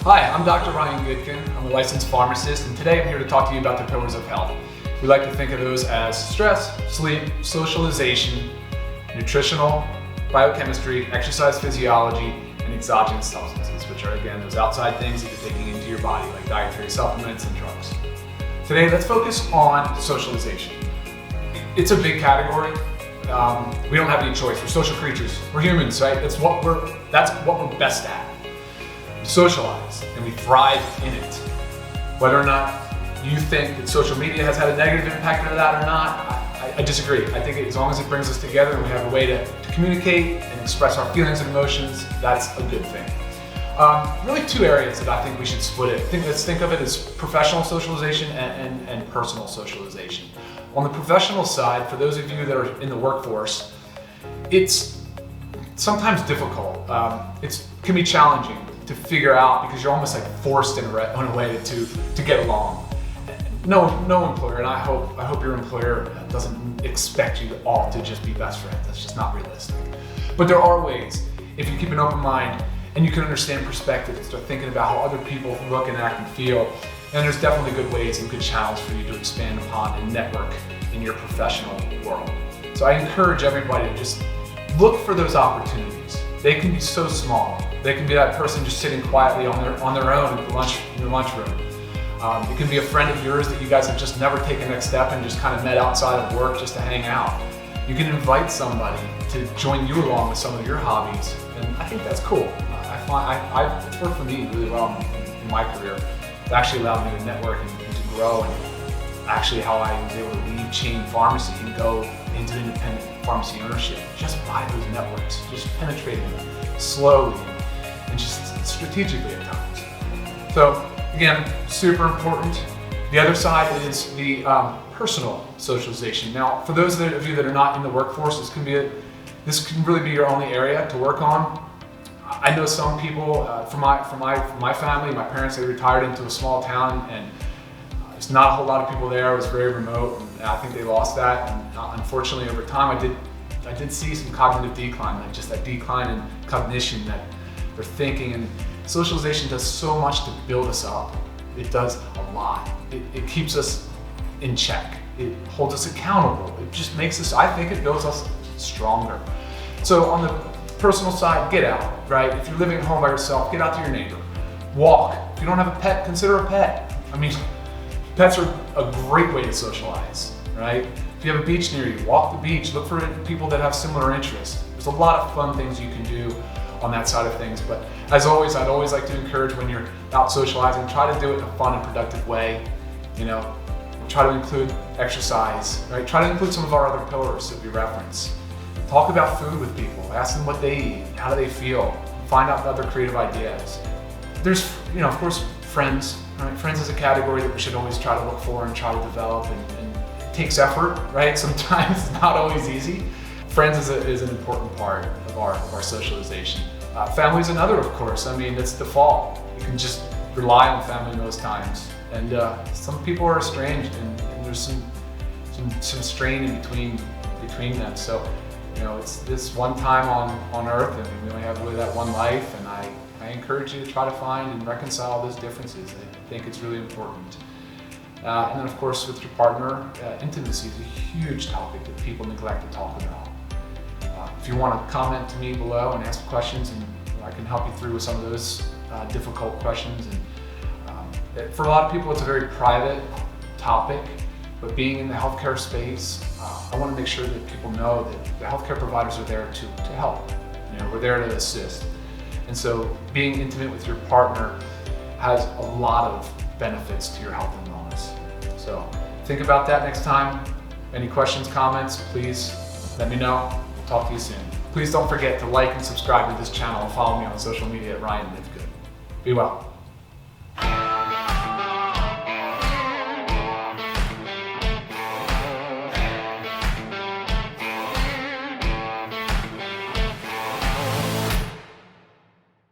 Hi, I'm Dr. Ryan Goodkin. I'm a licensed pharmacist, and today I'm here to talk to you about the pillars of health. We like to think of those as stress, sleep, socialization, nutritional, biochemistry, exercise physiology, and exogenous substances, which are, again, those outside things that you're taking into your body, like dietary supplements and drugs. Today, let's focus on socialization. It's a big category. We don't have any choice. We're social creatures. We're humans, right? That's what we're best at. We socialize and we thrive in it. Whether or not you think that social media has had a negative impact on that or not, I disagree. I think as long as it brings us together and we have a way to communicate and express our feelings and emotions, that's a good thing. Really two areas that I think we should split it. Let's think of it as professional socialization and personal socialization. On the professional side, for those of you that are in the workforce, it's sometimes difficult. It can be challenging to figure out because you're almost like forced in a way to get along. No employer, and I hope your employer doesn't expect you all to just be best friends. That's just not realistic. But there are ways, if you keep an open mind and you can understand perspective and start thinking about how other people look and act and feel. And there's definitely good ways and good channels for you to expand upon and network in your professional world. So I encourage everybody to just look for those opportunities. They can be so small. They can be that person just sitting quietly on their own in the lunchroom. It can be a friend of yours that you guys have just never taken the next step and just kind of met outside of work just to hang out. You can invite somebody to join you along with some of your hobbies, and I think that's cool. It's worked for me really well in my career. It actually allowed me to network and to grow, and actually how I was able to leave chain pharmacy and go into independent pharmacy ownership just by those networks, just penetrating them slowly and just strategically at times. So again, super important. The other side is the personal socialization. Now, for those of you that are not in the workforce, this can really be your only area to work on. I know some people from my family, my parents, they retired into a small town, and there's not a whole lot of people there. It was very remote, and I think they lost that. And unfortunately, over time, I did see some cognitive decline, like just that decline in cognition, that their thinking. And socialization does so much to build us up. It does a lot. It keeps us in check. It holds us accountable. It just makes us, I think it builds us stronger. So on the personal side, get out, right? If you're living at home by yourself, get out to your neighbor. Walk. If you don't have a pet, consider a pet. I mean, pets are a great way to socialize, right? If you have a beach near you, walk the beach. Look for people that have similar interests. There's a lot of fun things you can do on that side of things. But as always, I'd always like to encourage when you're out socializing, try to do it in a fun and productive way. You know, try to include exercise, right? Try to include some of our other pillars that we reference. Talk about food with people. Ask them what they eat, how do they feel. Find out other creative ideas. There's, of course, friends. Right? Friends is a category that we should always try to look for and try to develop, and it takes effort, right? Sometimes it's not always easy. Friends is an important part of our socialization. Family is another, of course. I mean, it's default. You can just rely on family in those times. And some people are estranged, and there's some strain in between them. So, it's this one time on Earth, and we only have really that one life, and I encourage you to try to find and reconcile those differences. I think it's really important. And then, of course, with your partner, intimacy is a huge topic that people neglect to talk about. If you want to comment to me below and ask questions, and I can help you through with some of those difficult questions. And for a lot of people, it's a very private topic, but being in the healthcare space, I want to make sure that people know that the healthcare providers are there to help. We're there to assist. And so being intimate with your partner has a lot of benefits to your health and wellness. So think about that next time. Any questions, comments, please let me know. We'll talk to you soon. Please don't forget to like and subscribe to this channel and follow me on social media at Ryan Live Good. Be well.